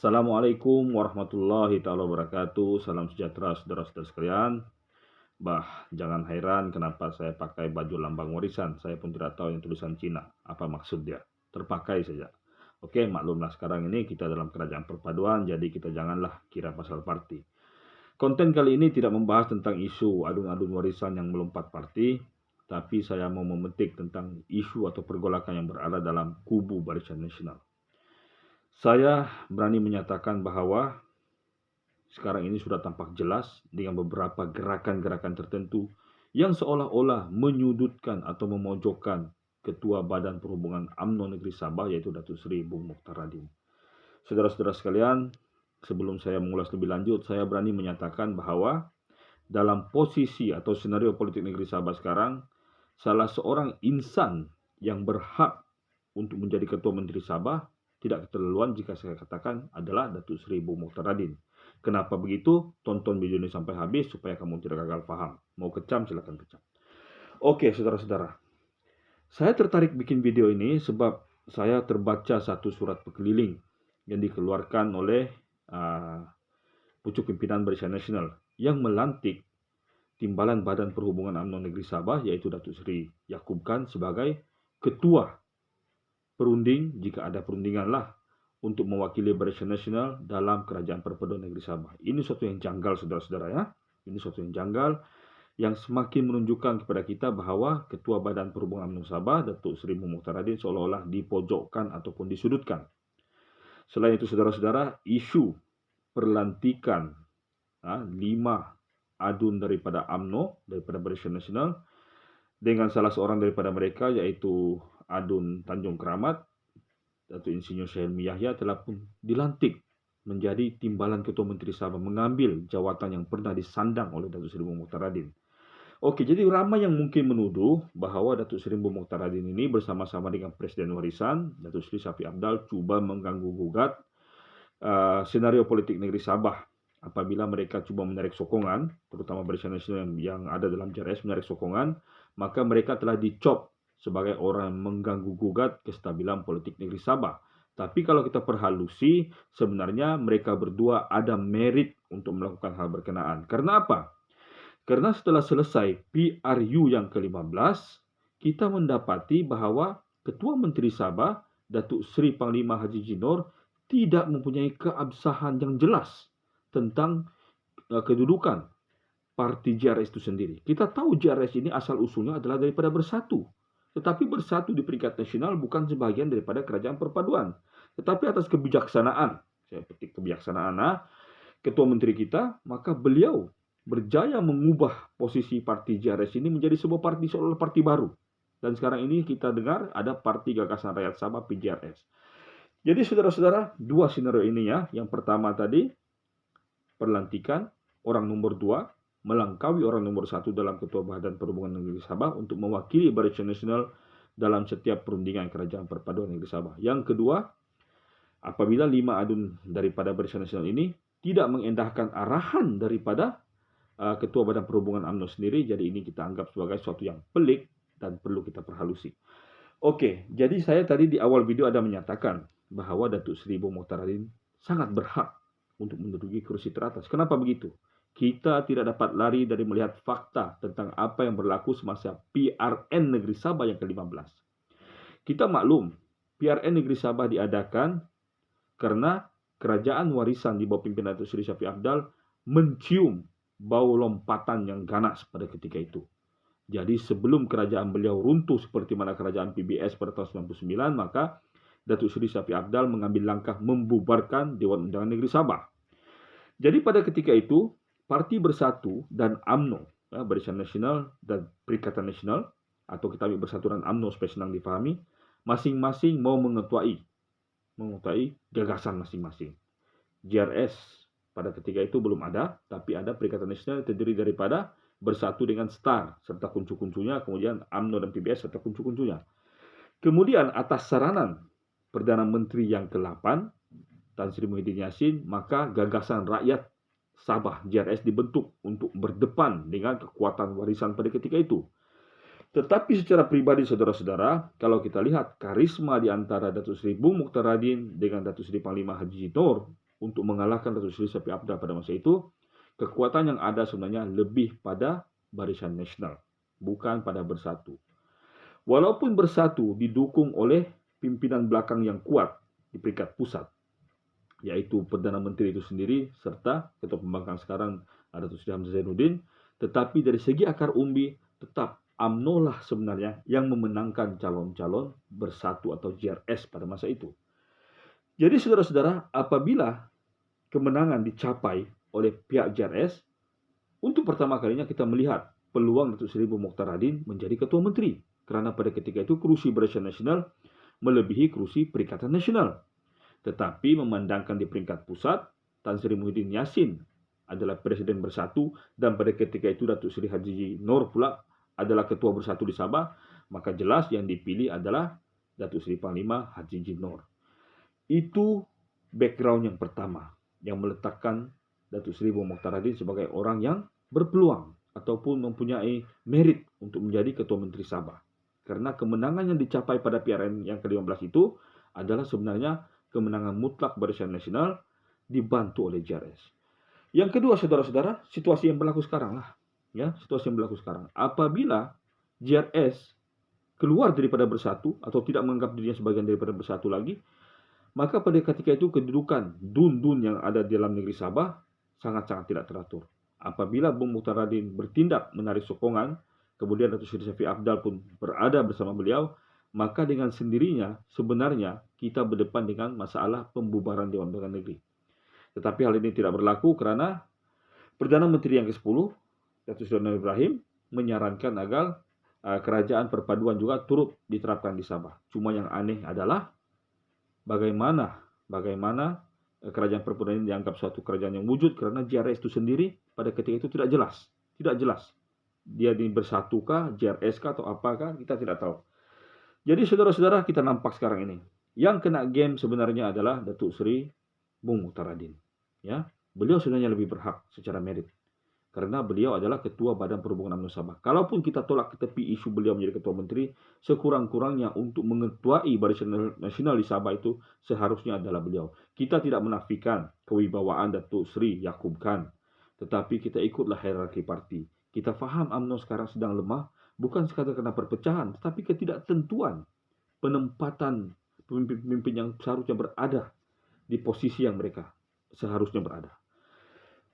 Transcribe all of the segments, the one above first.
Assalamualaikum warahmatullahi taala wabarakatuh. Salam sejahtera saudara-saudara sekalian. Jangan heran kenapa saya pakai baju lambang warisan. Saya pun tidak tahu yang tulisan Cina. Apa maksud dia? Terpakai saja. Oke, maklumlah sekarang ini kita dalam kerajaan perpaduan, jadi kita janganlah kira pasal parti. Konten kali ini tidak membahas tentang isu adun-adun warisan yang melompat parti, tapi saya mau memetik tentang isu atau pergolakan yang berada dalam kubu Barisan Nasional. Saya berani menyatakan bahwa sekarang ini sudah tampak jelas dengan beberapa gerakan-gerakan tertentu yang seolah-olah menyudutkan atau memojokkan Ketua Badan Perhubungan UMNO Negeri Sabah, yaitu Datuk Seri Bung Mokhtar Radin. Saudara-saudara sekalian, sebelum saya mengulas lebih lanjut, saya berani menyatakan bahwa dalam posisi atau senario politik negeri Sabah sekarang, salah seorang insan yang berhak untuk menjadi Ketua Menteri Sabah tidak keterlaluan jika saya katakan adalah Datuk Seri Bung Mokhtar Radin. Kenapa begitu? Tonton video ini sampai habis supaya kamu tidak gagal paham. Mau kecam, silakan kecam. Oke, saudara-saudara. Saya tertarik bikin video ini sebab saya terbaca satu surat berkeliling yang dikeluarkan oleh pucuk pimpinan Barisan Nasional yang melantik Timbalan Badan Perhubungan UMNO Negeri Sabah, yaitu Datuk Seri Yaakob Khan sebagai Ketua Perunding, jika ada perundingan lah, untuk mewakili Barisan Nasional dalam Kerajaan Perpaduan Negeri Sabah. Ini suatu yang janggal, saudara-saudara ya. Ini suatu yang janggal yang semakin menunjukkan kepada kita bahwa Ketua Badan Perhubungan UMNO Sabah, Datuk Seri Mokhtar Radin, seolah-olah dipojokkan ataupun disudutkan. Selain itu, saudara-saudara, isu perlantikan 5 adun daripada UMNO, daripada Barisan Nasional, dengan salah seorang daripada mereka, yaitu Adun Tanjung Keramat, Datuk Insinyur Syahilmi Yahya, telah pun dilantik menjadi Timbalan Ketua Menteri Sabah, mengambil jawatan yang pernah disandang oleh Datuk Seri Bung Mokhtar Radin. Oke, jadi ramai yang mungkin menuduh bahwa Datuk Seri Bung Mokhtar Radin ini bersama-sama dengan Presiden Warisan, Datuk Seri Shafie Apdal, cuba mengganggu-gugat senario politik negeri Sabah apabila mereka cuba menarik sokongan, terutama Barisan Nasional yang ada dalam JRS menarik sokongan, maka mereka telah dicop sebagai orang yang mengganggu-gugat kestabilan politik negeri Sabah. Tapi kalau kita perhalusi, sebenarnya mereka berdua ada merit untuk melakukan hal berkenaan. Karena apa? Karena setelah selesai PRU yang ke-15, kita mendapati bahwa Ketua Menteri Sabah, Datuk Seri Panglima Haji Jinor, tidak mempunyai keabsahan yang jelas tentang kedudukan parti JRS itu sendiri. Kita tahu JRS ini asal-usulnya adalah daripada Bersatu. Tetapi Bersatu di peringkat nasional bukan sebahagian daripada Kerajaan Perpaduan. Tetapi atas kebijaksanaan, saya petik kebijaksanaan, Ketua Menteri kita, maka beliau berjaya mengubah posisi parti JRS ini menjadi sebuah parti seolah parti baru. Dan sekarang ini kita dengar ada Parti Gagasan Rakyat Sabah, PGRS. Jadi saudara-saudara, dua skenario ini ya. Yang pertama tadi, perlantikan orang nomor 2 melangkaui orang nomor 1 dalam Ketua Badan Perhubungan Negeri Sabah untuk mewakili Barisan Nasional dalam setiap perundingan Kerajaan Perpaduan Negeri Sabah. Yang kedua, apabila 5 adun daripada Barisan Nasional ini tidak mengendahkan arahan daripada Ketua Badan Perhubungan UMNO sendiri, jadi ini kita anggap sebagai sesuatu yang pelik dan perlu kita perhalusi. Oke, jadi saya tadi di awal video ada menyatakan bahwa Datuk Seri Bung Mokhtar Radin sangat berhak untuk menduduki kursi teratas. Kenapa begitu? Kita tidak dapat lari dari melihat fakta tentang apa yang berlaku semasa PRN Negeri Sabah yang ke-15. Kita maklum, PRN Negeri Sabah diadakan karena kerajaan warisan di bawah pimpinan Datuk Seri Shafie Apdal mencium bau lompatan yang ganas pada ketika itu. Jadi sebelum kerajaan beliau runtuh seperti mana kerajaan PBS pada tahun 99, maka Datuk Seri Shafie Apdal mengambil langkah membubarkan Dewan Undangan Negeri Sabah. Jadi pada ketika itu, Parti Bersatu dan UMNO, Barisan Nasional dan Perikatan Nasional, atau kita ambil Bersatu dan UMNO supaya senang dipahami, masing-masing mau mengetuai gagasan masing-masing. JRS pada ketika itu belum ada, tapi ada Perikatan Nasional yang terdiri daripada Bersatu dengan STAR serta kuncu-kuncunya, kemudian UMNO dan PBS serta kuncu-kuncunya. Kemudian atas saranan Perdana Menteri yang ke-8, Tan Sri Muhyiddin Yassin, maka gagasan rakyat Sabah JRS dibentuk untuk berdepan dengan kekuatan warisan pada ketika itu. Tetapi secara pribadi saudara-saudara, kalau kita lihat karisma di antara Datuk Seri Bung Mokhtar Radin dengan Datuk Seri Panglima Haji Jinor, untuk mengalahkan Datuk Seri Shafie Apdal pada masa itu, kekuatan yang ada sebenarnya lebih pada Barisan Nasional, bukan pada Bersatu. Walaupun Bersatu didukung oleh pimpinan belakang yang kuat di peringkat pusat, yaitu Perdana Menteri itu sendiri serta Ketua Pembangkang sekarang Datuk Seri Hamzah Zainuddin, tetapi dari segi akar umbi tetap UMNO lah sebenarnya yang memenangkan calon-calon Bersatu atau JRS pada masa itu. Jadi saudara-saudara, apabila kemenangan dicapai oleh pihak JRS, untuk pertama kalinya kita melihat peluang Datuk Seri Mokhtaradin menjadi Ketua Menteri. Kerana pada ketika itu kursi Barisan Nasional melebihi kursi Perikatan Nasional. Tetapi memandangkan di peringkat pusat, Tan Sri Muhyiddin Yassin adalah Presiden Bersatu dan pada ketika itu Datuk Seri Haji Noor pula adalah Ketua Bersatu di Sabah, maka jelas yang dipilih adalah Datuk Seri Panglima Haji Noor. Itu background yang pertama yang meletakkan Datuk Seri Mokhtaradin sebagai orang yang berpeluang ataupun mempunyai merit untuk menjadi Ketua Menteri Sabah. Karena kemenangan yang dicapai pada PRN yang ke-15 itu adalah sebenarnya kemenangan mutlak Barisan Nasional dibantu oleh JRS. Yang kedua, saudara-saudara, situasi yang berlaku sekarang lah. Ya, situasi yang berlaku sekarang. Apabila JRS keluar daripada Bersatu atau tidak menganggap dirinya sebagian daripada Bersatu lagi, maka pada ketika itu kedudukan dun-dun yang ada di dalam negeri Sabah sangat-sangat tidak teratur. Apabila Bung Mokhtaradin bertindak menarik sokongan, kemudian Datuk Seri Shafie Apdal pun berada bersama beliau, maka dengan sendirinya sebenarnya kita berdepan dengan masalah pembubaran Dewan Perwakilan Negeri. Tetapi hal ini tidak berlaku kerana Perdana Menteri yang ke-10, Datuk Seri Anwar Ibrahim, menyarankan agar kerajaan perpaduan juga turut diterapkan di Sabah. Cuma yang aneh adalah bagaimana kerajaan perpaduan ini dianggap suatu kerajaan yang wujud kerana JRS itu sendiri pada ketika itu tidak jelas. Dia ini bersatukah, JRS kah atau apakah, kita tidak tahu. Jadi saudara-saudara, kita nampak sekarang ini yang kena game sebenarnya adalah Datuk Seri Bung Mokhtaradin. Ya, beliau sebenarnya lebih berhak secara merit karena beliau adalah Ketua Badan Perhubungan UMNO Sabah. Kalaupun kita tolak ke tepi isu beliau menjadi Ketua Menteri, sekurang-kurangnya untuk mengetuai Barisan Nasional di Sabah itu seharusnya adalah beliau. Kita tidak menafikan kewibawaan Datuk Seri Yaakob Khan, tetapi kita ikutlah hierarki parti. Kita faham UMNO sekarang sedang lemah, bukan sekadar kerana perpecahan, tetapi ketidaktentuan penempatan pemimpin-pemimpin yang seharusnya berada di posisi yang mereka seharusnya berada.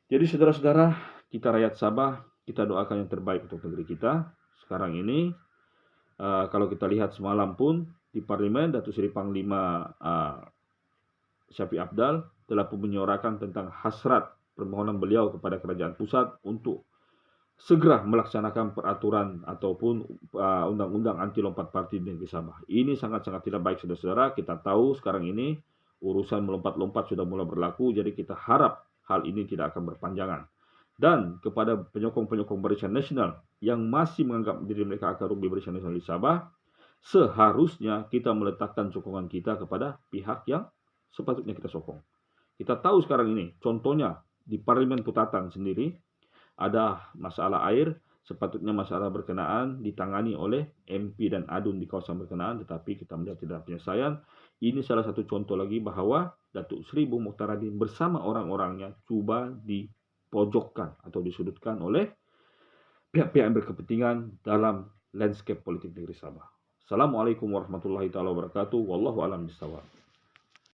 Jadi saudara-saudara, kita rakyat Sabah, kita doakan yang terbaik untuk negeri kita. Sekarang ini, kalau kita lihat semalam pun di Parlimen, Datuk Seri Panglima Shafie Apdal telah pun menyuarakan tentang hasrat permohonan beliau kepada kerajaan pusat untuk segera melaksanakan peraturan ataupun undang-undang anti lompat parti di negeri Sabah. Ini sangat-sangat tidak baik, saudara-saudara. Kita tahu sekarang ini urusan melompat-lompat sudah mulai berlaku, jadi kita harap hal ini tidak akan berpanjangan. Dan kepada penyokong-penyokong Barisan Nasional yang masih menganggap diri mereka akar umbi Barisan Nasional di Sabah, seharusnya kita meletakkan sokongan kita kepada pihak yang sepatutnya kita sokong. Kita tahu sekarang ini, contohnya di Parlimen Putatan sendiri, ada masalah air, sepatutnya masalah berkenaan ditangani oleh MP dan ADUN di kawasan berkenaan, tetapi kita melihat tidak ada penyelesaian. Ini salah satu contoh lagi bahawa Datuk Seri Bung Mokhtaradin bersama orang-orangnya cuba dipojokkan atau disudutkan oleh pihak-pihak yang berkepentingan dalam landscape politik negeri Sabah. Assalamualaikum warahmatullahi wabarakatuh. Wallahu a'lam bishawab.